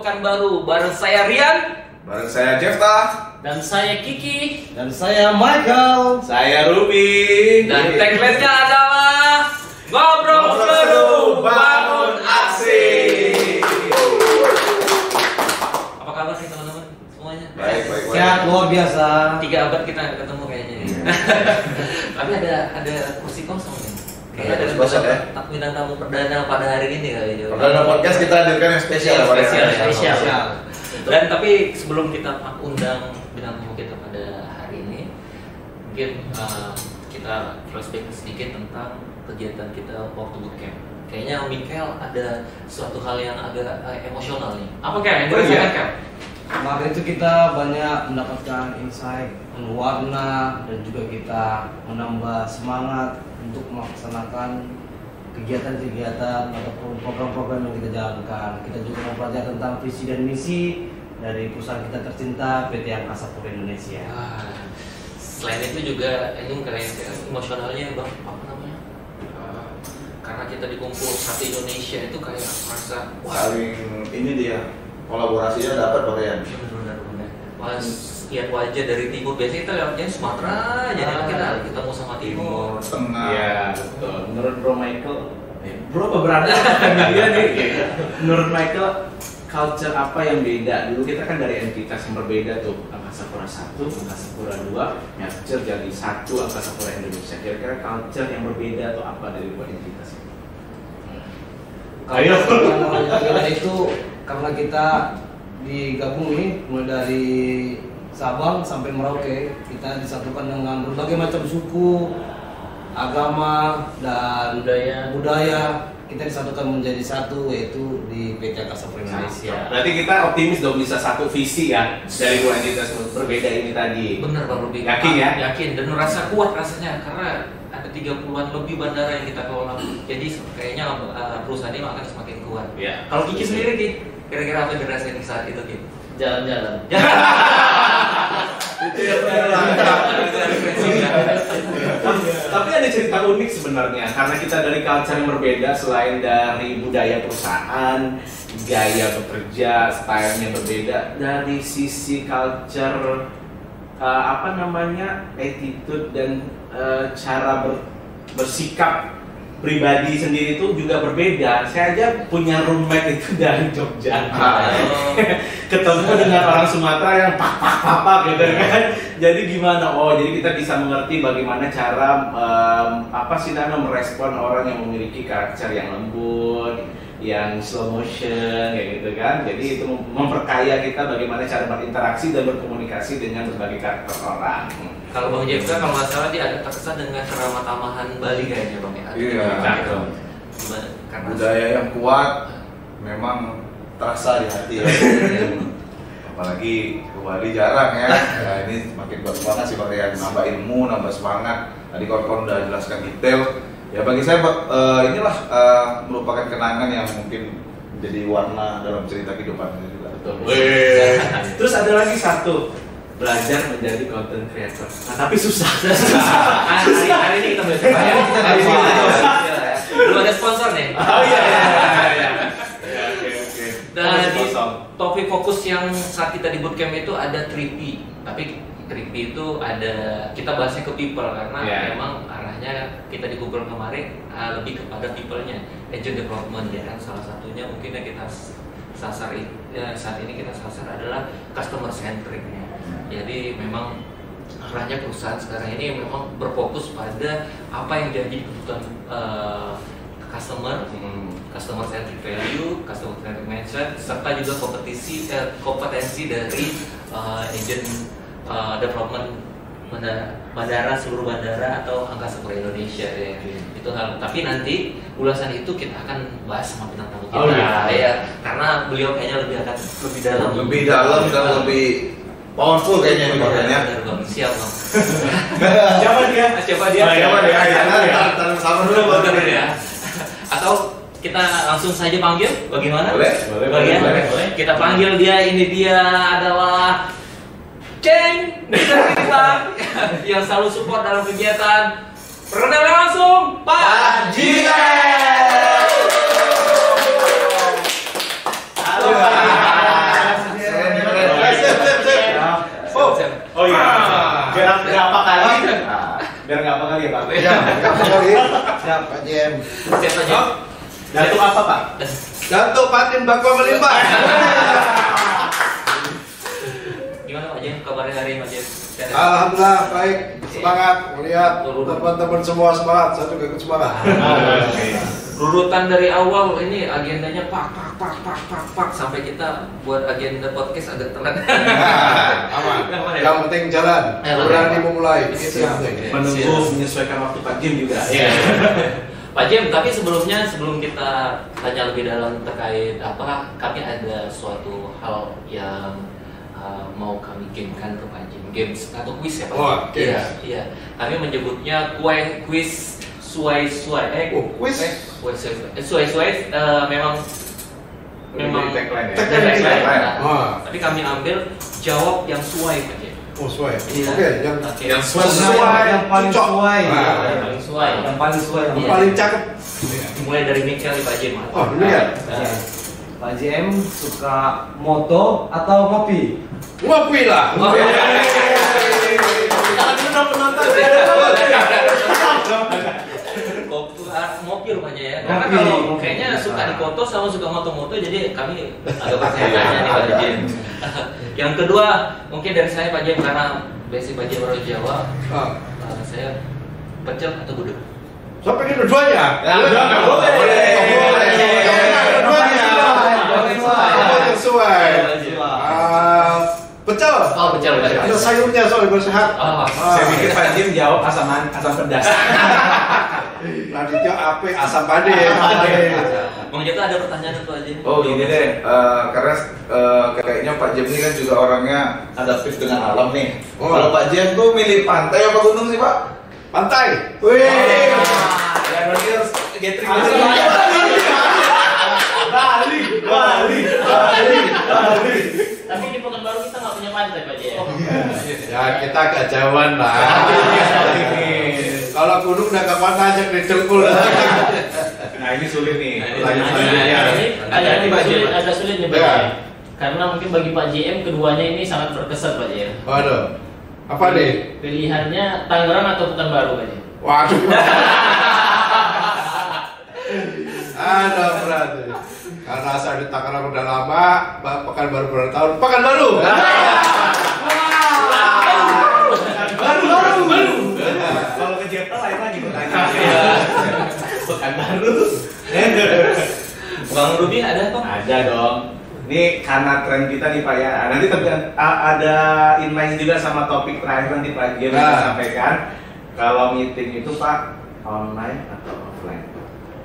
Pekanbaru. Bareng saya Rian, bareng saya Jefta, dan saya Kiki, dan saya Michael, saya Ruby. Dan tagline-nya adalah Ngobrol Seru Bangun Aksi. Apa kabar sih teman-teman semuanya? Baik. sehat luar biasa. 3 abad kita nggak ketemu kayaknya. Tapi ada kursi kosong nih. Kayaknya ada kosong ya. bintang tamu perdana pada hari ini kali ya. Perdana podcast kita hadirkan yang spesial. Spesial. Dan tapi sebelum kita undang bintang tamu kita pada hari ini, mungkin kita flashback sedikit tentang kegiatan kita waktu bootcamp. Kayaknya Michael ada suatu hal yang agak emosional nih. Apa yang dirasakan Kel? Kemarin itu kita banyak mendapatkan insight, warna, dan juga kita menambah semangat untuk melaksanakan kegiatan-kegiatan ataupun program-program yang kita jalankan. Kita juga mempelajari tentang visi dan misi dari perusahaan kita tercinta PT Angkasa Pura Indonesia. Selain itu juga ini kayak emosionalnya bang, apa namanya? Karena kita dikumpul satu Indonesia itu kayak merasa saling ini dia kolaborasinya dapat pakaian. Benar. Pas lihat wajah dari timur, biasanya kita lihatnya Sumatera, jadi kita ketemu sama timur, tengah. Iya betul. Menurut Bro Michael, Bro apa berada dia nih? Menurut Michael, culture apa yang beda? Dulu kita kan dari entitas yang berbeda tuh, Angkasa Pura 1, Angkasa Pura 2, merger jadi satu Angkasa Pura Indonesia. Kira-kira culture yang berbeda atau apa dari dua entitas itu? Ayo. Kalau itu karena kita digabung nih mulai dari Sabang sampai Merauke, kita disatukan dengan berbagai macam suku, agama, dan budaya. Kita disatukan menjadi satu, yaitu di PT Angkasa Pura Indonesia. Berarti kita optimis dong bisa satu visi ya dari dua entitas berbeda ini tadi. Bener Bang Ruby. Yakin ya? Yakin dan rasa kuat rasanya karena ada 30-an lebih bandara yang kita kelola. Jadi kayaknya perusahaan ini akan semakin kuat. Ya. Kalau Kiki sendiri Ki, kira-kira apa yang dirasain di saat itu Ki? Jalan-jalan. Itu yang Tapi ada cerita unik sebenarnya karena kita dari culture yang berbeda, selain dari budaya perusahaan, gaya bekerja, stylenya berbeda, dari sisi culture attitude dan cara bersikap pribadi sendiri itu juga berbeda. Saya aja punya roommate itu dari Jogja. Ketemu dengan orang Sumatera yang pak gitu kan. Jadi gimana? Oh, jadi kita bisa mengerti bagaimana cara merespon orang yang memiliki karakter yang lembut, yang slow motion kayak gitu kan. Jadi itu memperkaya kita bagaimana cara berinteraksi dan berkomunikasi dengan berbagai karakter orang. Kalau Bang Jefta kalau nggak salah dia ada terkesan dengan ceramah tamahan Bali kayaknya Bang ya. Iya. Karena Budaya yang kuat memang terasa di hati ya. Apalagi ke Bali jarang ya. Ya ini makin bagus banget sih pakaian, nambah ilmu, nambah semangat. Tadi kawan-kawan udah jelaskan detail. Ya bagi saya inilah merupakan kenangan yang mungkin menjadi warna dalam cerita kehidupan ini juga. Betul. Terus ada lagi satu, belajar menjadi content creator. Nah, tapi susah. Hari ini kita belum ada sponsor nih. Oh iya. Dan di topik fokus yang saat kita di bootcamp itu ada 3P. Tapi 3P itu ada, kita bahasnya ke people karena memang arahnya kita di Google kemarin lebih kepada people-nya, agent development ya kan. Salah satunya mungkin yang kita sasar saat ini kita sasar adalah customer centric ya. Jadi memang arahnya perusahaan sekarang ini memang berfokus pada apa yang jadi kebutuhan customer centric value, customer centric mindset, serta juga kompetensi dari agent development bandara, seluruh bandara atau Angkasa Pura Indonesia ya. Itu hal. Tapi nanti ulasan itu kita akan bahas sama bintang tamu kita ya, karena beliau kayaknya lebih dalam dan lebih powerful kayaknya ini makanya. Siap Bang. Siapa dia? Sama dulu Bang. Ya. Atau kita langsung saja panggil, bagaimana? Boleh. Kita panggil dia, ini dia adalah Ceng kita yang selalu support dalam kegiatan. Perkenalkan langsung Pak Jiren. Halo Pak. kembali. Siap Pak Jem. Siap aja. Datuk apa Pak? Datuk Patin Bakwa Melimpah. Gimana Pak Jem kabarnya hari ini Pak Jem? Alhamdulillah baik, semangat melihat teman-teman semua semangat, saya juga ikut semangat. Rurutan dari awal ini agendanya pak sampai kita buat agenda podcast agak telat. Aman. Yang penting jalan, berani memulai. Itu yang penting. Menunggu menyesuaikan waktu Pak Jim juga. Pak Jem, tapi sebelum kita tanya lebih dalam terkait apa, kami ada suatu hal yang mau kami gamekan ke Pak Jem, games atau quiz ya Pak? Oh, iya. Kami menyebutnya quiz suai. Quiz? Suai. Memang tagline ya. Tagline. Tapi kami ambil jawab yang suai Pak Jem. Oh, sesuai. Iya. Oke, Yang sesuai, yang paling sesuai. Yang paling suai. Yang paling sesuai. Yang paling cakep. Mulai dari Michael nih Pak Jem. Oh, dulu ya. Pak JM suka moto atau ngopi? Ngopi lah. Ngopi rupanya ya. Karena kalau kayaknya suka di foto sama suka moto-moto, jadi kami agak bertanya nih Pak Jem. Yang kedua mungkin dari saya Pak Jem, karena basic Pak Jem orang Jawa. Saya pecel atau gudeg? Saya pengen dua-duanya. Sesuai. Pecel. Oh, pecel. Ada sayurnya soalnya biar sehat. Saya pikir Pak Jim jawab asam pedas. Nanti dia apa asam pade. Bang Jaka ada pertanyaan tuh aja. Oh gini deh, karena kayaknya Pak Jem ini kan juga orangnya adaptif dengan alam nih. Kalau Pak Jem tuh milih pantai apa gunung sih Pak? Pantai. Wih. Ya berarti harus gathering. Bali. Tapi di Pekanbaru kita nggak punya pantai Pak Jem. Ya kita agak jauhan lah. Kalau gunung udah ke mana aja di Cengkul. Nah ini sulit nih. Agak sulit nih Pak JM. Karena mungkin bagi Pak JM keduanya ini sangat berkesan Pak JM. Waduh. Apa nih? Pilihannya Tangerang atau Pekanbaru Pak JM? Waduh. Ada berat. Karena saya di Tangerang udah lama, Pekanbaru berapa tahun? Pekanbaru. Baru. Kalau ke Jepang lain lagi pertanyaannya. Pekanbaru. Bang Ruby ada apa? Ada dong. Ini karena tren kita nih Pak ya. Nanti ada inline juga sama topik terakhir nanti Pak Jim sampaikan. Kalau meeting itu Pak online atau offline?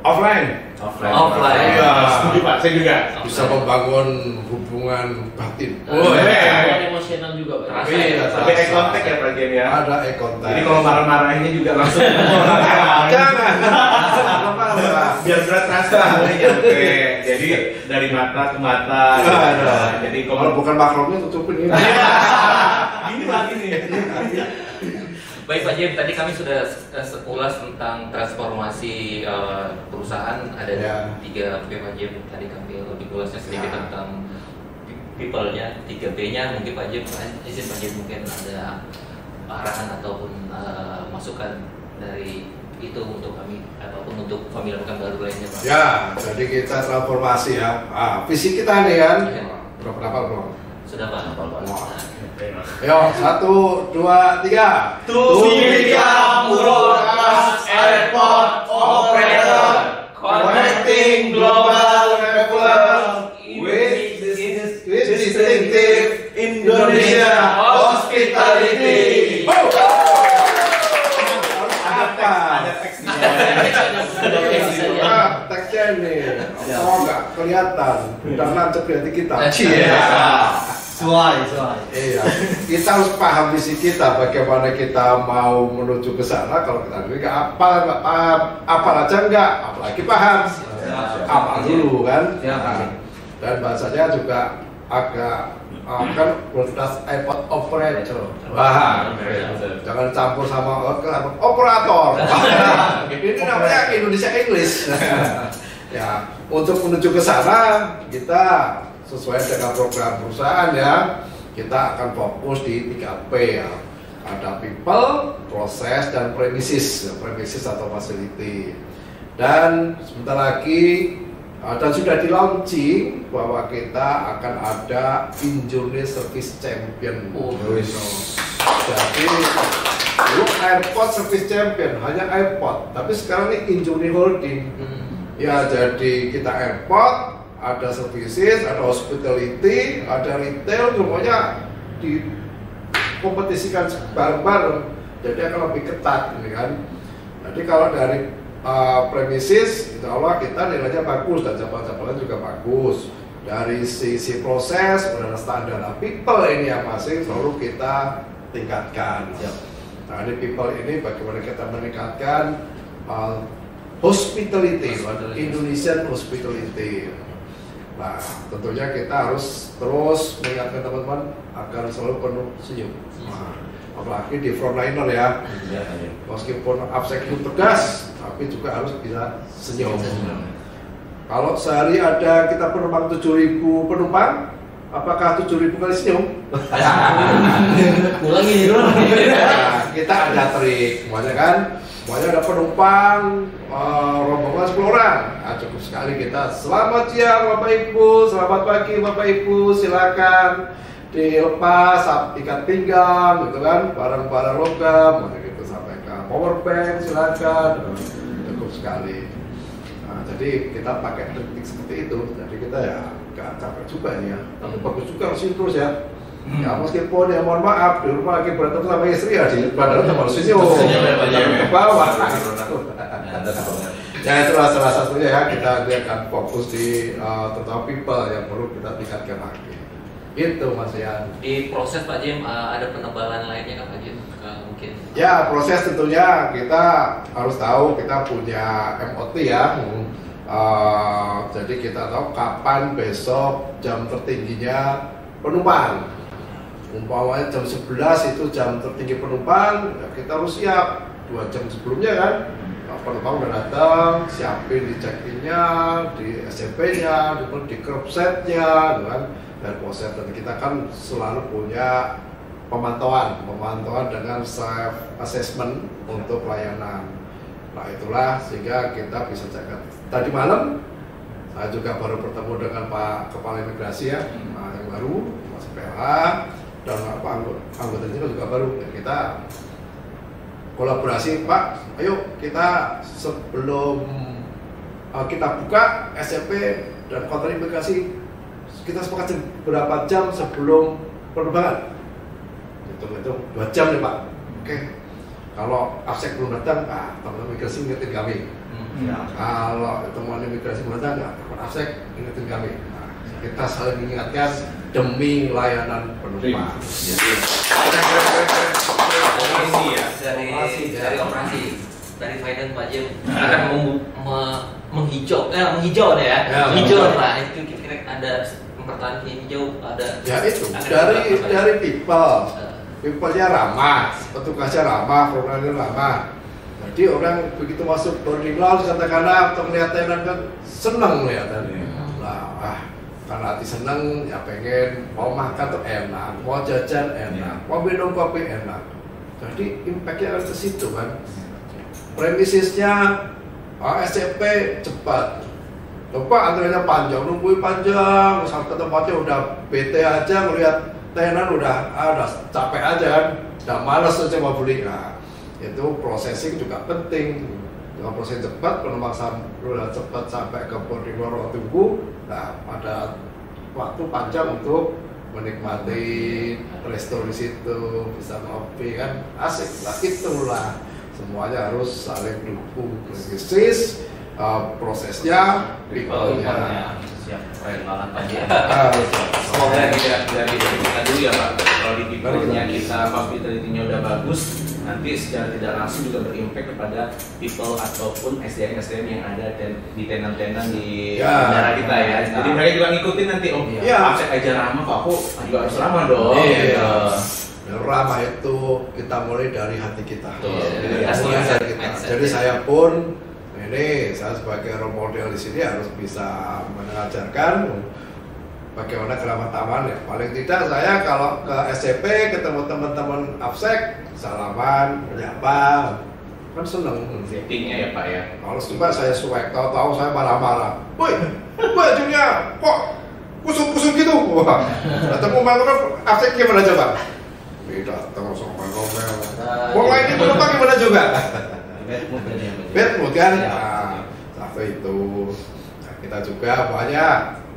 Offline. Iya. Setuju Pak, saya juga. Bisa membangun hubungan batin. Emosional juga Pak. Sampai eye contact ya Pak Jim ya. Ada eye contact. Jadi kalau marah-marahinnya juga langsung. Jangan. Biar berat rasa. Oke. Jadi dari mata ke mata. Jadi Kalau bukan makromnya tutupin ini. Gini Pak gini. Baik Pak Jem, tadi kami sudah sepulas tentang transformasi perusahaan. Ada 3 P Pak Jem. Tadi kami lebih pulasnya sedikit tentang people-nya, 3P-nya. Mungkin Pak Jem, izin Pak Jem mungkin ada arahan ataupun masukan dari itu untuk kami ataupun untuk family Pekanbaru lainnya Pak. Ya, jadi kita transformasi ya. Visi kita nih kan. Berapa? Sudah Pak. Ayo, 1, 2, 3. To become world-class airport operator, Connecting global traveler with distinctive Indonesia hospitality. Ada teks nih. Teksnya nih. Oh, nggak kelihatan. Udah nancep di hati kita. Sesuai. Iya, kita harus paham visi kita, bagaimana kita mau menuju ke sana. Kalau kita nggak paham, apa aja nggak, apalagi paham. Apa dulu kan? Dan bahasanya juga agak kan world-class airport operator. Wah, jangan campur sama operator. Ini namanya Indonesia English. Ya, untuk menuju ke sana kita sesuai dengan program perusahaan ya, kita akan fokus di 3P ya. Ada people, proses, dan premises. Premises atau facility. Dan sebentar lagi dan sudah di launching bahwa kita akan ada in-journey service champion. Jadi dulu airport service champion hanya airport, tapi sekarang ini in-journey holding. Ya, jadi kita airport, ada services, ada hospitality, ada retail, semuanya dikompetisikan bareng-bareng. Jadi akan lebih ketat, ini kan. Jadi kalau dari premises, insya Allah kita nilainya bagus dan cabang-cabangnya juga bagus. Dari sisi proses, udah standar. Nah, people ini yang masih selalu kita tingkatkan. Nah, ini people ini bagaimana kita meningkatkan hospitality, Indonesian hospitality. Nah, tentunya kita harus terus mengingatkan teman-teman agar selalu penuh senyum. Nah, apalagi di frontliner ya. Meskipun absek itu tegas, tapi juga harus bisa senyum. Kalau sehari ada kita penumpang 7.000 penumpang, apakah 7.000 kali senyum? Ulangi dulu. Nah, kita ada trik, semuanya kan. Semuanya ada penumpang, rombongan 10 orang. Nah, cukup sekali kita selamat siang Bapak Ibu, selamat pagi Bapak Ibu, silakan dilepas ikat pinggang, gitu kan, barang-barang logam, gitu sampai ke power bank, silakan, cukup sekali. Nah, jadi kita pakai teknik seperti itu, jadi kita ya gak capek juga ini ya, tapi bagus juga harus terus ya. Ya meskipun ya mohon maaf di rumah lagi berantem sama istri ya di padahal harus senyum ke bawah. Ya itulah salah satunya ya, kita akan fokus di terutama people yang perlu kita tingkatkan lagi. Itu Mas Yan. Di proses Pak Jim ada penebalan lainnya kan Pak Jim? Mungkin. Ya proses tentunya kita harus tahu kita punya MOT ya. Jadi kita tahu kapan besok jam tertingginya penumpang. Umpamanya jam 11 itu jam tertinggi penumpang, ya kita harus siap 2 jam sebelumnya kan. Penumpang udah datang, siapin di check-in-nya, di SMP-nya, di curb set-nya, kan. Dan proses dan kita kan selalu punya pemantauan dengan self assessment untuk pelayanan. Nah itulah sehingga kita bisa jaga. Tadi malam saya juga baru bertemu dengan Pak Kepala Imigrasi ya, yang baru, Mas PH. Dan anggota juga baru ya, kita kolaborasi Pak, ayo kita sebelum kita buka SMP dan kantor imigrasi kita sepakat berapa jam sebelum penerbangan, itu 2 jam nih Pak. Oke, kalau absek belum datang, teman imigrasi ingetin kami. Kalau teman imigrasi belum datang, teman absek ingetin kami. Nah, kita saling mengingatkan demi layanan penumpang. Dari operasi, dari finance Pak Jim akan menghijau deh ya, hijau lah itu kira-kira ada mempertahankan hijau ada. Ya itu dari people-nya ramah, petugasnya ramah, frontline ramah. Jadi orang begitu masuk boarding lounge katakanlah atau melihat tenan kan senang melihatnya. Nah, karena hati seneng, ya pengen mau makan tuh enak, mau jajan enak, mau minum kopi enak. Jadi impactnya harus ke situ kan. Premisisnya SCP cepat. Coba antriannya panjang, nungguin panjang, sampai ke tempatnya udah bete aja ngelihat tenan udah capek aja kan, udah malas aja mau beli. Nah, itu processing juga penting. Dengan proses cepat, penumpang udah cepat sampai ke boarding ruang tunggu. Nah, pada waktu panjang untuk menikmati resto di situ, bisa ngopi kan, asik lah. Itulah semuanya harus saling dukung, krisis, prosesnya, people-nya. Siap, keren banget Pak Jim. Semoga dari kita dulu ya Pak. Kalau di people-nya kita hospitality-nya udah bagus, nanti secara tidak langsung juga berimpact kepada people ataupun SDM yang ada di tenan-tenan di negara kita ya. Jadi mereka juga ngikutin nanti, absek aja ramah, kok aku juga harus ramah dong. Ramah itu kita mulai dari hati kita. Jadi saya pun saya sebagai role model di sini harus bisa mengajarkan bagaimana keramah tamahan ya. Paling tidak saya kalau ke SCP ketemu teman-teman absek, salaman, menyapa, kan seneng. Settingnya ya Pak ya. Kalau coba saya cuek, tahu-tahu saya marah-marah. Woi, bajunya kok kusut-kusut gitu? Wah, ketemu kan asik gimana coba? Beda, langsung ngomel. Wong lain itu penumpang gimana juga? Bad mood kan? Nah, sampai itu. Nah, kita juga pokoknya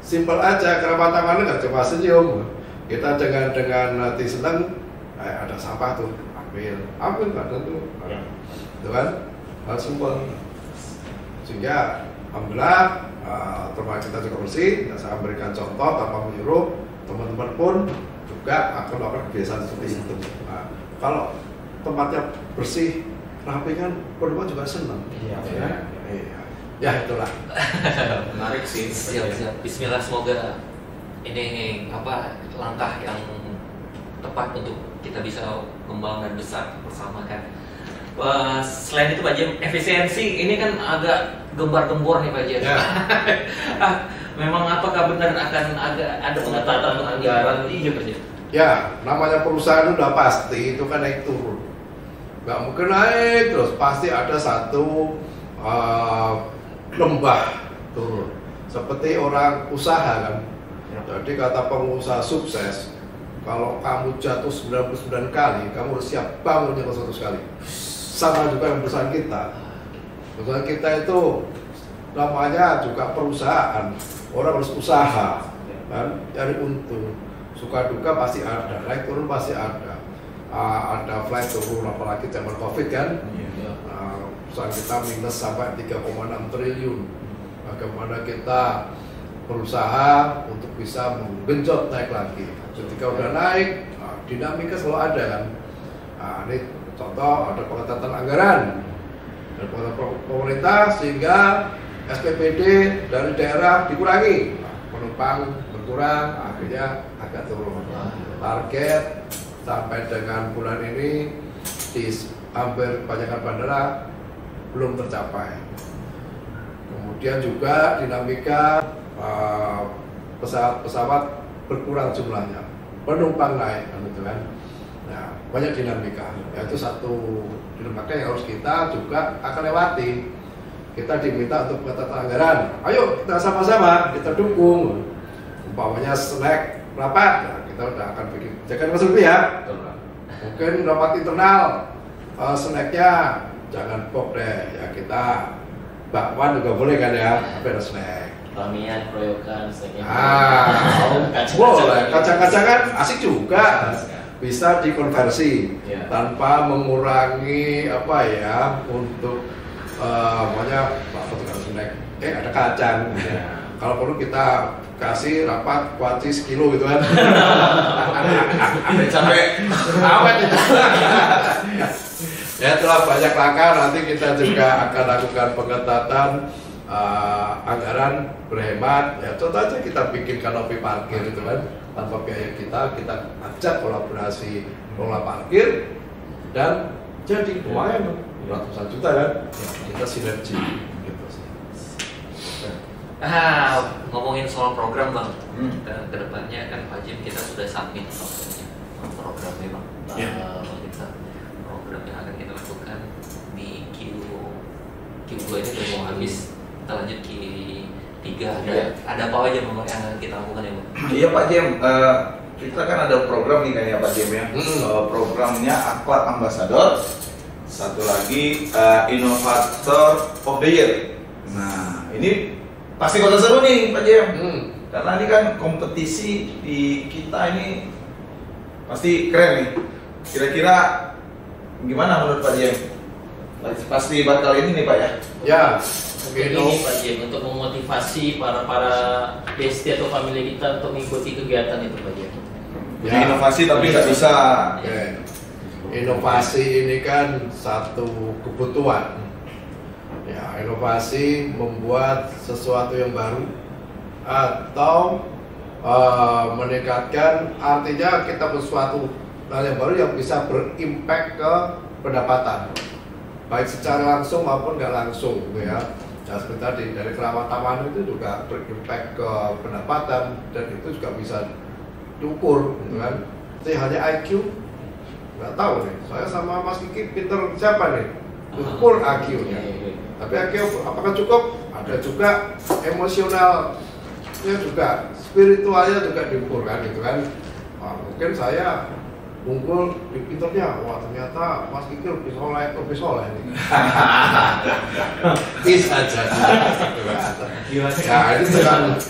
simple aja, kerabat tangannya nggak cuma senyum. Kita dengan hati senang, ada sampah tuh, ambil nggak tentu. Itu kan hal simple. Sehingga alhamdulillah tempat kita juga bersih. Saya berikan contoh tanpa menyuruh, teman-teman pun juga akan melakukan kebiasaan seperti itu. Nah, kalau tempatnya bersih, rapi kan penumpang juga senang. Iya. Ya itulah. Menarik sih. Siap. Bismillah, semoga ini langkah yang tepat untuk kita bisa kembang dan besar bersama kan. Selain itu Pak Jem, efisiensi ini kan agak gembar-gembor nih Pak Jem. Ya. Memang apakah benar akan ada pengetatan anggaran? Iya Pak Jem. Ya, namanya perusahaan udah pasti itu kan naik turun. Nggak mungkin naik terus, pasti ada satu lembah turun. Seperti orang usaha kan. Jadi kata pengusaha sukses, kalau kamu jatuh 99 kali, kamu harus siap bangunnya ke 100 kali. Sama juga yang perusahaan kita. Perusahaan kita itu namanya juga perusahaan. Orang harus usaha, kan? Cari untung. Suka duka pasti ada, naik turun pasti ada. Ada flight turun, apalagi zaman COVID kan. Perusahaan kita minus sampai 3,6 triliun. Bagaimana kita berusaha untuk bisa menggenjot naik lagi. Ketika udah naik, dinamika selalu ada kan. Ini contoh ada pengetatan anggaran dari pemerintah sehingga SPPD dari daerah dikurangi, penumpang berkurang, akhirnya agak turun. Target sampai dengan bulan ini di hampir kebanyakan bandara belum tercapai. Kemudian juga dinamika pesawat berkurang jumlahnya, penumpang naik, gitu kan. Nah, banyak dinamika. Itu satu dinamika yang harus kita juga akan lewati. Kita diminta untuk pengetatan anggaran. Ayo kita sama-sama kita dukung. Umpamanya snack rapat, nah, kita udah akan bikin jangan lebih ya. Mungkin rapat internal snacknya jangan pop deh. Ya kita bakwan juga boleh kan ya, tapi ada snack. Ramian, keroyokan, snacknya. Boleh. Kacang-kacangan asik juga. Bisa dikonversi tanpa mengurangi untuk makanya bapak tukang snack ada kacang kalau perlu kita kasih rapat kuaci sekilo gitu kan. Sampai awet itu. Ya telah banyak langkah, nanti kita juga akan lakukan pengetatan anggaran berhemat. Ya contoh aja kita bikin kanopi parkir itu kan, tanpa biaya kita ajak kolaborasi pengelola parkir dan jadi lumayan ratusan juta kan, kita sinergi gitu sih. Ngomongin soal program Bang, kedepannya kan Pak Jem kita sudah submit programnya Bang. Kita program yang akan kita lakukan di Q2 ini udah mau habis, kita lanjut Q3 ada apa aja Bang yang akan kita lakukan ya Bang? Iya Pak Jem, kita kan ada program nih kayaknya Pak Jem ya. Programnya Akhlak Ambassador, satu lagi Innovator of the Year. Nah ini pasti bakal seru nih Pak Jem, karena ini kan kompetisi di kita ini pasti keren nih. Kira-kira gimana menurut Pak Jem? Pasti bakal ini nih Pak ya? Ya. Ini Pak Jem untuk memotivasi para bestie atau family kita untuk mengikuti kegiatan itu Pak Jem. Jadi inovasi tapi nggak bisa. Inovasi ini kan satu kebutuhan. Ya, inovasi membuat sesuatu yang baru atau meningkatkan, artinya kita sesuatu hal yang baru yang bisa berimpact ke pendapatan, baik secara langsung maupun nggak langsung, ya. Nah, seperti tadi dari kerawatan itu juga berimpact ke pendapatan dan itu juga bisa diukur, gitu kan. Jadi hanya IQ nggak tahu nih. Saya sama Mas Kiki pinter siapa nih? Ukur IQ-nya. Tapi IQ apakah cukup? Ada juga emosionalnya juga, spiritualnya juga diukur kan, gitu kan. Wah, mungkin saya unggul di pinternya. Wah, ternyata Mas Kiki lebih soleh nih. Bisa jadi. Nah, itu dengan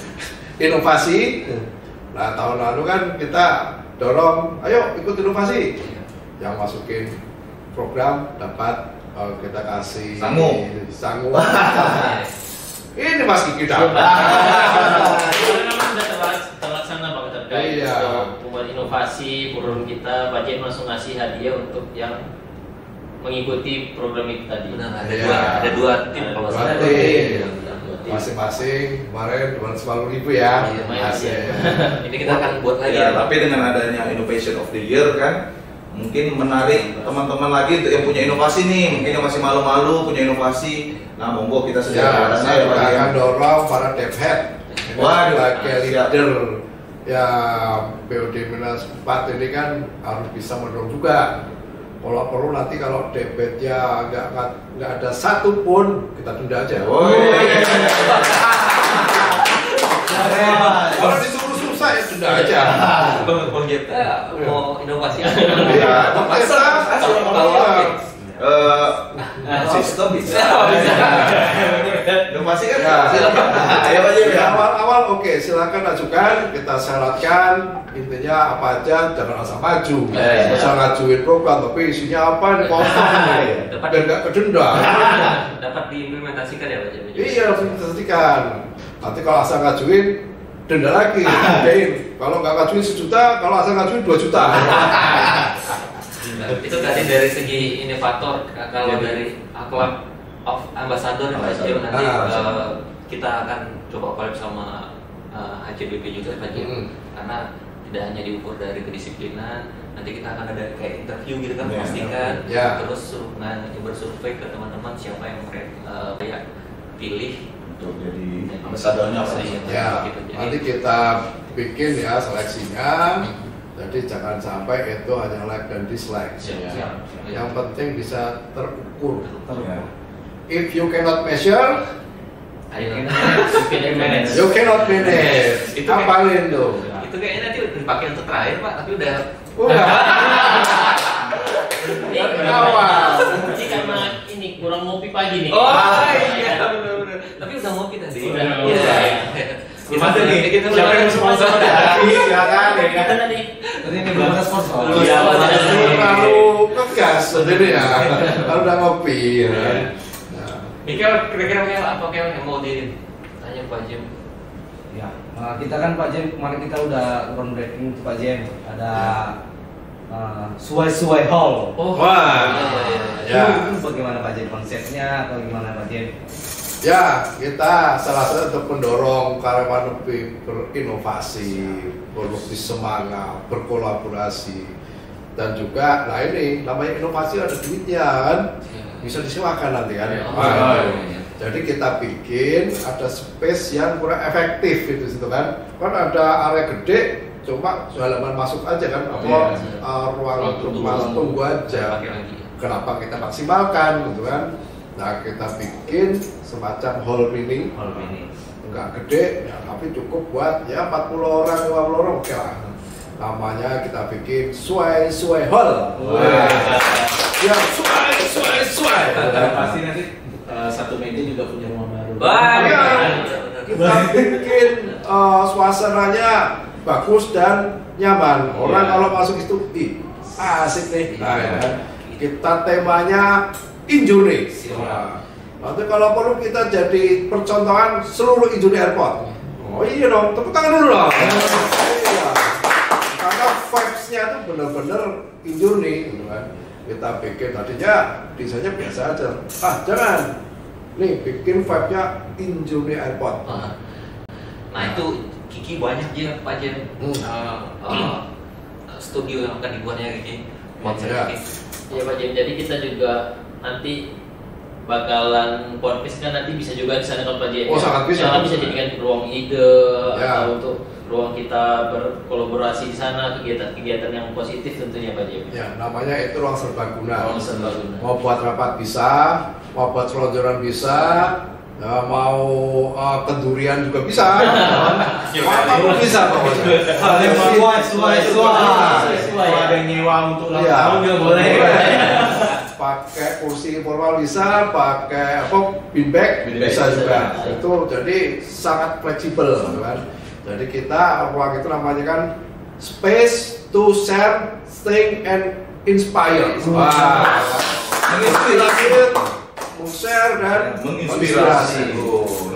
inovasi. Nah, tahun lalu kan kita dorong, ayo ikut inovasi. Yang masukin program dapat kita kasih sangu. Ini Mas Kiki dapat. Sudah terlaksana Bang terkait membuat inovasi forum kita, Pak Jen langsung ngasih hadiah untuk yang mengikuti program itu tadi. Benar, ada dua tim kalau salah. Masing-masing kemarin 250.000 ya. Ini kita akan buat lagi. Ya, tapi dengan adanya Innovation of the Year kan, mungkin menarik teman-teman lagi yang punya inovasi nih, mungkin yang masih malu-malu punya inovasi. Nah, monggo kita sudah saya akan dorong para dev head. Sebagai leader ya BOD minus 4 ini kan harus bisa mendorong juga. Kalau perlu nanti kalau debitnya nggak ada satu pun kita tunda aja. Kalau disuruh susah ya tunda aja. Bang Jepta mau inovasi apa? Iya, sistem bisa. Inovasi kan? Ayo aja ya. Awal-awal oke, silakan ajukan, kita syaratkan intinya apa aja, jangan asal maju. Bisa ngajuin program tapi isinya apa nih kosong nih, dan nggak kedenda. Dapat diimplementasikan ya Pak? Iya, diimplementasikan. Nanti kalau asal ngajuin denda lagi. Kalau nggak ngajuin 1 juta, kalau asal ngajuin 2 juta. Itu tadi dari segi inovator. Kalau dari akhlak of ambassador Pak Jim, nanti kita akan coba collab sama HCBP juga Pak Jim, karena tidak hanya diukur dari kedisiplinan, nanti kita akan ada kayak interview gitu kan, memastikan, terus bersurvei ke teman-teman siapa yang mereka pilih untuk jadi ambasadornya. Ya, nanti kita bikin ya seleksinya. Jadi jangan sampai itu hanya like dan dislike. Yang penting bisa terukur. If you cannot measure, you cannot manage. Itu apalin tuh. Itu kayaknya nanti dipakai untuk terakhir Pak, tapi udah. Ini karena ini kurang ngopi pagi nih. Oh iya, benar-benar. Tapi udah ngopi tadi. Gimana nih? Siapa yang sponsor? Silakan ya. Kita nih. Ini belum ada sponsor. Terlalu ngegas sebenarnya. Kalau udah ngopi. Mikel, kira-kira apa yang mau ditanya Pak Jim? Ya, kita kan Pak Jem, kemarin kita udah groundbreaking untuk Pak Jem. Ada Suai Hall. Itu bagaimana Pak Jem konsepnya atau gimana Pak Jem? Ya, kita salah satu untuk mendorong karyawan lebih berinovasi, lebih semangat, berkolaborasi, dan juga, nah ini namanya inovasi ada duitnya kan, bisa disewakan nanti kan. Jadi kita bikin ada space yang kurang efektif itu situ kan ada area gede, cuma halaman masuk aja kan, ruang tunggu aja. Kenapa kita maksimalkan gitu kan? Nah kita bikin semacam hall mini, enggak gede, ya, tapi cukup buat ya 40 orang, 50 orang oke lah. Namanya kita bikin Suai Hall. Ya Suai. Pasti nanti satu meja juga punya rumah baru. Kita bikin suasananya bagus dan nyaman. Orang kalau masuk itu asik nih. Nah, ya. Kita temanya Injuri. Nanti kalau perlu kita jadi percontohan seluruh Injuri Airport. Oh iya dong, tepuk tangan dulu dong. Iya. Karena vibes-nya tuh bener-bener Injuri gitu kan. Kita bikin tadinya desainnya biasa aja. Jangan. Nih bikin vibe-nya Injuri Airport. Nah itu Kiki banyak ya Pak Jen. Studio yang akan dibuatnya Kiki. Iya Pak Jen. Jadi kita juga nanti bakalan podcast kan nanti bisa juga disanakan Pak Jen. Sangat bisa. Bisa jadikan ruang ide atau untuk ruang kita berkolaborasi di sana, kegiatan-kegiatan yang positif tentunya Pak Jem. Ya, namanya itu ruang serbaguna. Ruang serbaguna. Mau buat rapat bisa, mau buat selonjoran bisa, ya, mau kendurian juga bisa. Apapun bisa pokoknya. Sesuai. Ada yang nyewa untuk ulang tahun juga boleh. Pakai kursi informal bisa, pakai beanbag bisa juga. Itu jadi sangat fleksibel, kan. Jadi kita ruang itu namanya kan space to share, think and inspire. Wah, menginspirasi, share dan menginspirasi.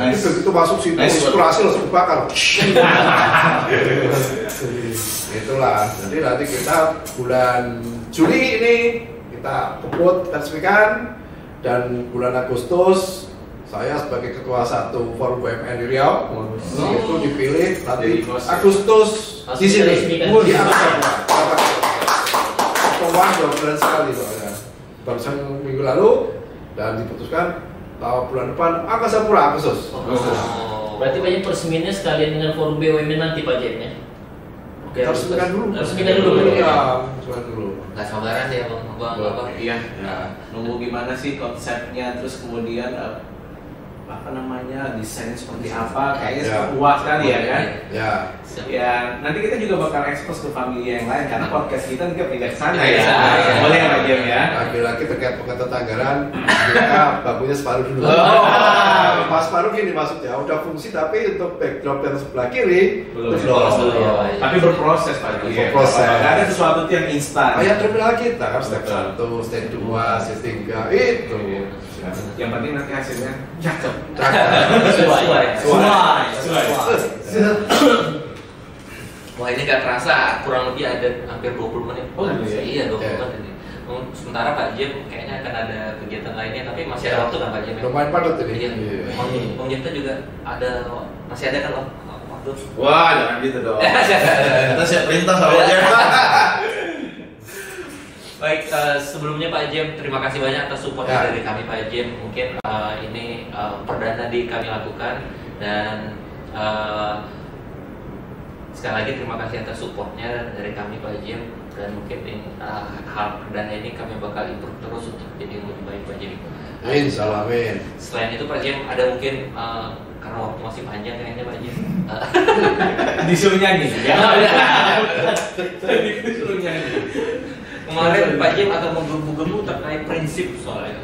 Nanti begitu masuk situ inspirasi langsung bakar. Itulah. Jadi nanti kita bulan Juli ini kita kebut resmikan, dan bulan Agustus saya sebagai ketua 1 Forum BUMN di Riau itu dipilih nanti Agustus di sini di Ketua 2 bulan sekali soalnya barusan minggu lalu, dan diputuskan bulan depan Angkasa Pura Agustus. Berarti banyak peresmiannya sekalian dengan Forum BUMN nanti Pak Jem ya? Resmikan dulu. Resmikan dulu. Iya, resmikan dulu. Nggak sabaran ya bang. Iya. Nunggu gimana sih konsepnya, terus kemudian apa namanya desainnya seperti apa, kayaknya puas kali ya kan? Ya. Ya, nanti kita juga bakal ekspos ke familia yang lain karena podcast kita juga pindah ke sana ya. Boleh nggak Jem ya? Lagi-lagi terkait pengetatan anggaran, kita bakunya separuh dulu. Pas separuh gini maksudnya, udah fungsi tapi untuk backdrop yang sebelah kiri Belum. Tapi berproses Pak. Berproses. Nggak ada sesuatu yang instan. Kayak terminal kita kan step 1, step 2, step 3 itu. Yang penting nanti hasilnya cakep. Wah ini gak terasa, kurang lebih ada hampir 20 menit. Oh, iya 20 menit ini. Sementara Pak Jem kayaknya akan ada kegiatan lainnya, tapi masih ada waktu kan Pak Jem? Lumayan padat ini. Iya. Om Jemta juga masih ada kan waktu? Wah, jangan gitu dong. Kita siap perintah sama Jem. Baik, sebelumnya Pak Jem, terima kasih banyak atas support dari kami Pak Jem. Mungkin ini perdana kami lakukan, dan sekali lagi terima kasih atas supportnya dari kami Pak Jem, dan mungkin hal perdana ini kami bakal improve terus untuk jadi lebih baik Pak Jem. Insya amin. Selain itu Pak Jem, ada mungkin karena waktu masih panjang kayaknya Pak Jem. Disuruh nyanyi. Disuruh nyanyi. Kemarin Pak Jem agak menggebu-gebu terkait prinsip soalnya.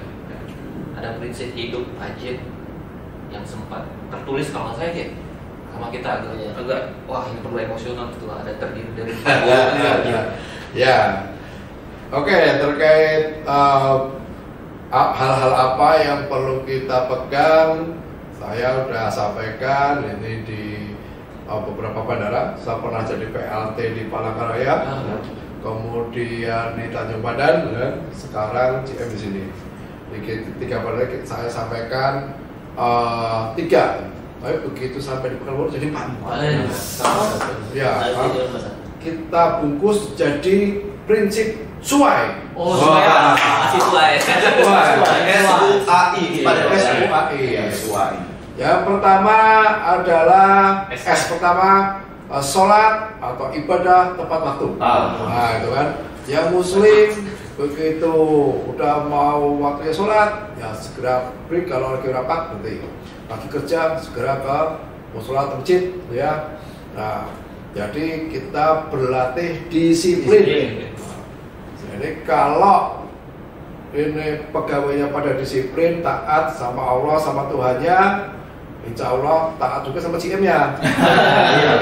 Ada prinsip hidup Pak Jem yang sempat tertulis kalau saya kayak sama kita agak wah ini perlu emosional gitu, ada terdiri dari ya. Oke, terkait hal-hal apa yang perlu kita pegang, saya udah sampaikan ini di beberapa bandara. Saya pernah jadi PLT di Palangkaraya, kemudian di Tanjung Badan, dan sekarang CM di sini. Di 3 bandara saya sampaikan 3. Tapi begitu sampai di Pekanbaru jadi 4. Ya, kita bungkus jadi prinsip suai. Suai. SUAI. Yang pertama adalah S pertama sholat atau ibadah tepat waktu. Nah itu kan. Yang Muslim begitu udah mau waktunya sholat, ya segera break kalau lagi rapat nanti. Pagi kerja segera ke musola masjid, ya. Nah, jadi kita berlatih disiplin. Jadi kalau ini pegawainya pada disiplin, taat sama Allah, sama Tuhannya, insya Allah taat juga sama CM-nya.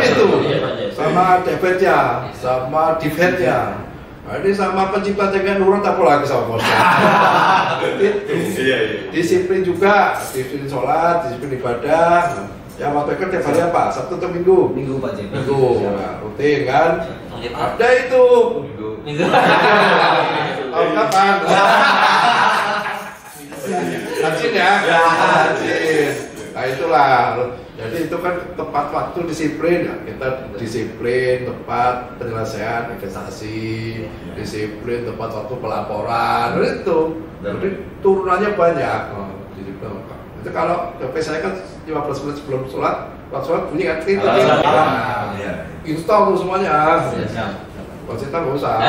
Itu sama debetnya, sama divhetnya. Jadi sama pencipta jagaan nurut apa lagi sama bosnya. Disiplin juga, disiplin sholat, disiplin ibadah. Yang waktu itu tiap hari apa? Sabtu atau Minggu? Minggu Pak Jem. Minggu, nah, rutin kan? Ada itu. Minggu. Tahun kapan? Rajin ya? Rajin. Nah itulah. Jadi itu kan tepat waktu disiplin, ya. Kita disiplin tepat penyelesaian investasi, disiplin tepat waktu pelaporan, itu. Jadi turunannya banyak. Disiplin Itu kalau DP saya kan 15 menit sebelum sholat bunyi kan itu install tuh semuanya. Konsisten nggak usah.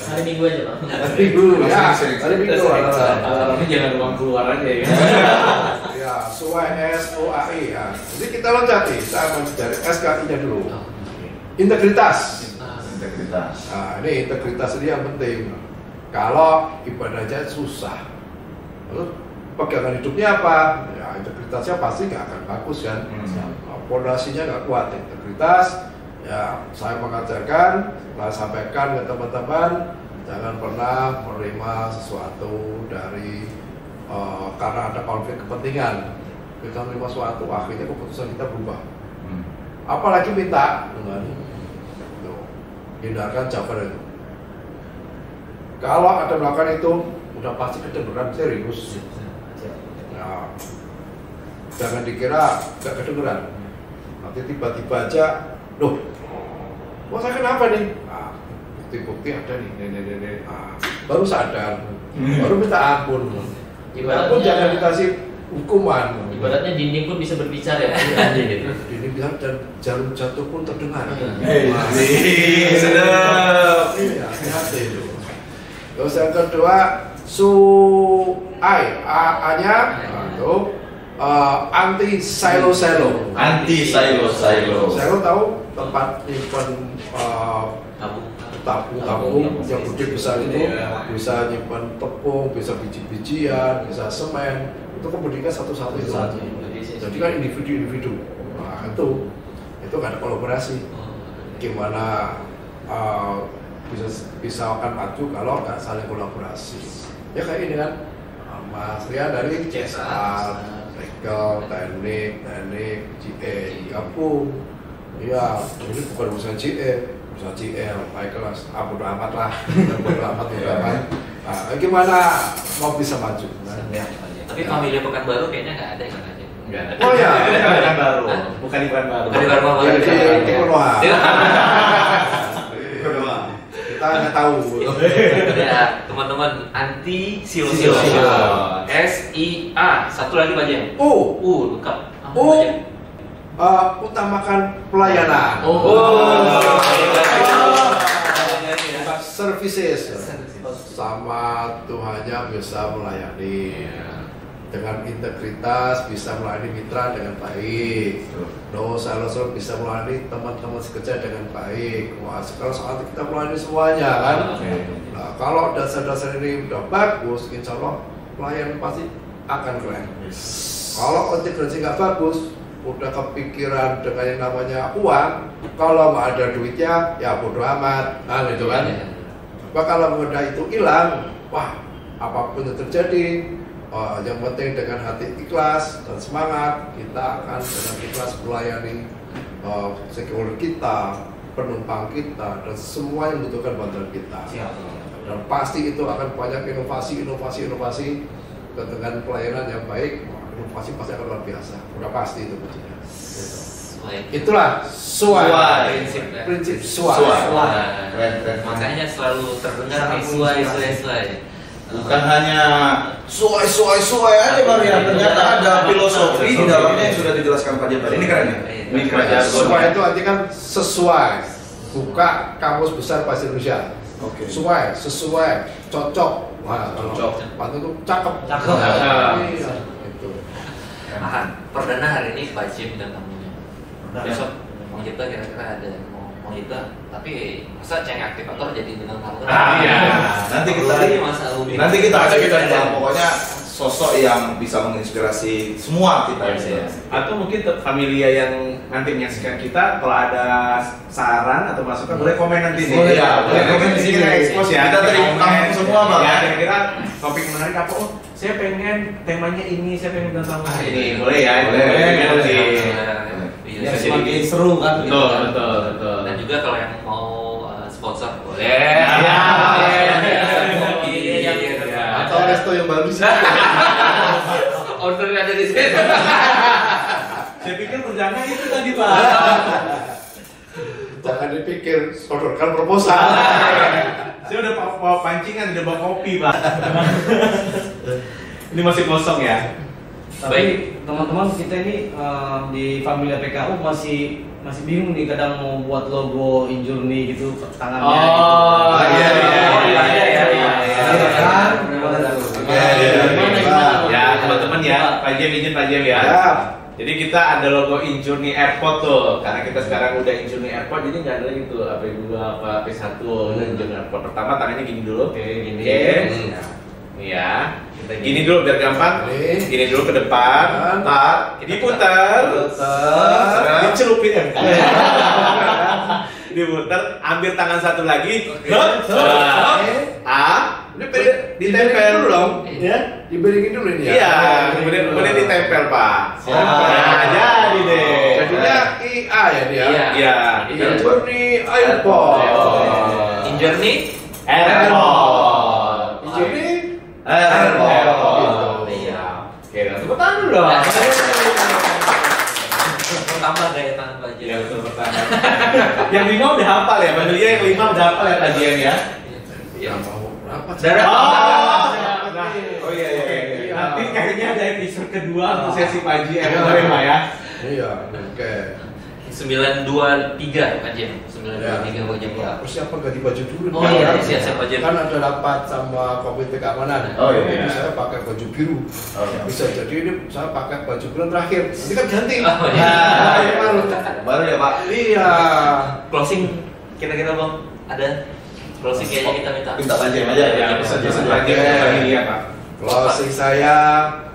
Hari Minggu aja Pak. Hari Minggu ya. Hari Minggu. Alarmnya jangan uang keluar aja ya. Ya, SOAI ya. Jadi kita loncat nih, kita akan mencari SKI-nya dulu. Integritas. Nah, ini integritas ini yang penting. Kalau ibadahnya susah, lalu pegangan hidupnya apa? Ya, integritasnya pasti nggak akan bagus kan. Pondasinya nggak kuat. Integritas, ya saya mengajarkan, saya sampaikan ke teman-teman, jangan pernah menerima sesuatu dari karena ada konflik kepentingan. Kita menerima sesuatu, akhirnya keputusan kita berubah. Apalagi minta, hindarkan jawaban itu. Kalau ada melakukan itu, udah pasti kedengeran serius. Ya, jangan dikira nggak kedengeran. Nanti tiba-tiba aja, loh, saya kenapa nih? Bukti-bukti ada nih, baru sadar, baru minta ampun. Ampun jangan dikasih hukuman. Ibaratnya dinding pun bisa berbicara ya. Dinding bisa dan jarum jatuh pun terdengar. Sedap. Iya, hati itu. Terus yang kedua, A-nya itu anti silo. Silo tahu tempat nyimpan tabung yang gede besar itu, bisa nyimpan tepung, bisa biji-bijian, bisa semen. Itu kemudian satu-satu itu. Jadi kan individu. Nah itu nggak ada kolaborasi. Gimana bisa akan maju kalau nggak saling kolaborasi? Ya kayak ini kan, Mas Rian dari CSR, legal, teknik, GE gabung. Iya, ini bukan urusan GE, urusan GL, baik kelas, bodo amat lah, bodo amat. Nah, gimana mau bisa maju? Tapi familia Pekanbaru kayaknya nggak ada kan aja. Nggak ada. Oh ya, Pekanbaru, bukan di Pekanbaru. Bukan di Pekanbaru. Di Konoha. Kita nggak tahu. Ya, teman-teman anti silo. SIA. Satu lagi Pak Jem. Lengkap. Utamakan pelayanan. Services. Sama Tuhannya bisa melayani. Dengan integritas bisa melayani mitra dengan baik. Sales bisa melayani teman-teman sekerja dengan baik. Wah, sekarang saat kita melayani semuanya kan. Nah, kalau dasar-dasar ini udah bagus, insya Allah pelayanan pasti akan keren. Kalau integrasi nggak bagus, udah kepikiran dengan yang namanya uang, kalau nggak ada duitnya, ya bodo amat, nah gitu kan. Apa kalau modal itu hilang, wah apapun yang terjadi. Yang penting dengan hati ikhlas dan semangat, kita akan dengan ikhlas melayani stakeholder kita, penumpang kita, dan semua yang membutuhkan bantuan kita. Dan pasti itu akan banyak inovasi dan dengan pelayanan yang baik, inovasi pasti akan luar biasa. Udah pasti itu kuncinya. Itulah prinsip suai. Makanya selalu terdengar nih suai. Bukan hanya suai aja Bang ya, ternyata ada filosofi di dalamnya yang sudah dijelaskan Pak Jem. Ini keren ya? Ini keren. Suai itu artinya kan sesuai. Buka kamus besar bahasa Indonesia. Sesuai, cocok. Wah, cocok. Waktu itu cakep. Iya, itu. Perdana hari ini Pak Jem dan tamunya. Besok Bang Cipta kira-kira ada mau kita, tapi masa ceng aktivator jadi bintang tamu? Nanti kita pokoknya sosok yang bisa menginspirasi semua kita. Atau mungkin familia yang nanti menyaksikan kita, kalau ada saran atau masukan boleh komen nanti nih. Boleh komen di sini. Expose ya. Kita terima semua Bang. Ya, kira-kira topik menarik apa? Saya pengen temanya ini, saya pengen tentang ini. Boleh ya. Ya, semakin seru kan. Betul. Dan juga kalau yang mau sponsor boleh. Atau resto yang baru sih. Ordernya ada di sini. Saya pikir undangan itu tadi Pak. Jangan dipikir sodorkan proposal. Saya udah bawa pancingan, udah bawa kopi Pak. Ini masih kosong ya. Tapi teman-teman kita ini di Familia PKU masih bingung nih, kadang mau buat logo Injourney gitu tangannya. Oh iya. Ya teman-teman ya, Pak Jem izin Pak Jem ya. Jadi kita ada logo Injourney Airport tuh, karena kita sekarang udah Injourney Airport, jadi nggak ada lagi tuh AP2 apa AP1 Injourney Airport. Pertama tangannya gini dulu. Oke, gini. Ya. Gini dulu biar gampang. Gini dulu ke depan. Diputar. Dicelupin diputar, ambil tangan satu lagi. Ditempel dulu dong. Ya, diberikin dulu ini ya. Iya, kemudian ditempel Pak. Nah, jadi deh. Jadinya IA ya dia. Iya. Injourney Airport. Injourney Airport. Injourney Airport. Iya. Oke, tepuk tangan dulu dong. tambah gaya tangan Pak Jem. Iya, tepuk tangan. Yang 5 udah hafal ya, Bang Lia yang 5 udah hafal ya Pak Jem ya. Iya. Berapa? Oh iya. Nanti kayaknya ada episode kedua untuk sesi pagi ya Pak ya. Iya, oke. 923 Pak Jem. 923 Pak Jem ya. Persiapan ganti baju dulu. Oh iya, siap Pak Jem. Kan ada rapat sama komite keamanan. Oh iya. Ini saya pakai baju biru. Bisa jadi ini saya pakai baju biru terakhir. Nanti kan ganti. Oh iya. Baru ya Pak. Iya. Closing kira-kira Bang ada closing kayaknya kita minta. Minta Pak Jem aja ya. Pesan Pak Jem lagi ya Pak. Closing saya,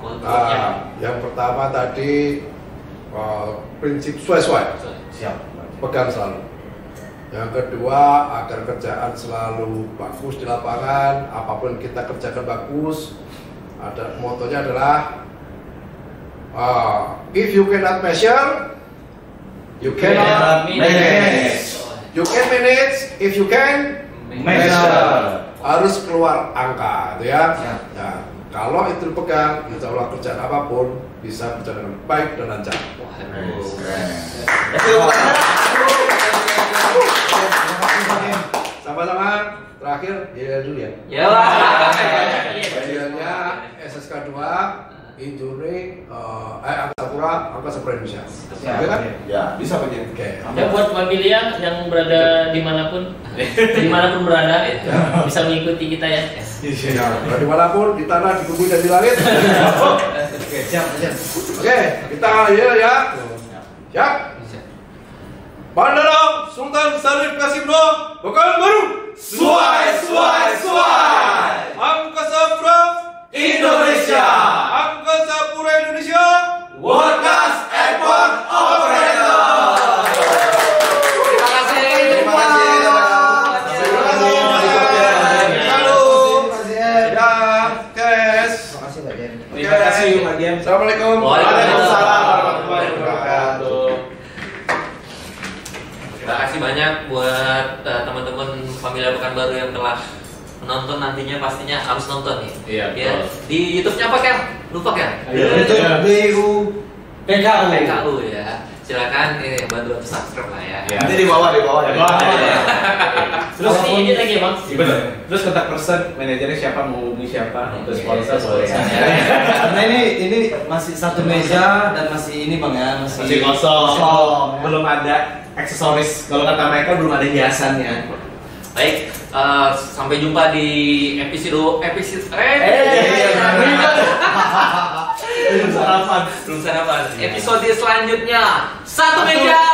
Quote-nya. yang pertama tadi prinsip sesuai, Siap. pegang selalu. Yang kedua, agar kerjaan selalu bagus di lapangan, apapun kita kerjakan bagus. Ada motonya adalah if you cannot measure, you cannot manage. You can manage if you can measure. Harus keluar angka, itu ya. Nah, kalau itu dipegang, insya Allah kerjaan apapun bisa berjalan dengan baik dan lancar. Sama-sama. Terakhir, dia dulu ya. Ya lah. Bagiannya SSK 2, Injourney, Angkasa Pura, Angkasa Pura Indonesia. Oke kan? Ya, bisa Pak Jem. Oke. Ya buat familia yang berada dimanapun berada bisa mengikuti kita ya. Ya, dimanapun, di tanah, di bumi, dan di langit. Oke, siap. Oke, kita ya. Siap. Bandara Sultan Syarif Qasimdo, Bekalan Baru. Suai. Angkasa Pura Indonesia. Angkasa Pura Indonesia. World Class Airport Operator. Terima kasih. Terima kasih Pak Jem. Assalamualaikum. Waalaikumsalam warahmatullahi wabarakatuh. Terima kasih banyak buat teman-teman Familia Pekanbaru yang telah menonton, nantinya pastinya harus nonton nih. Iya, Ya. betul. Di YouTube-nya apa kan? Lupa kan? Itu BU PKU. PKU ya. Silakan bantu subscribe lah ya. Iya. Nanti di bawah. Terus ini lagi Bang. Iya benar. Terus kontak person manajernya siapa, mau hubungi siapa untuk sponsor boleh. Karena ini masih satu meja dan masih ini Bang ya, Masih kosong. Belum ada aksesoris. Kalau kata mereka belum ada hiasannya. Baik, sampai jumpa di episode Belum sarapan. episode selanjutnya. Satu meja.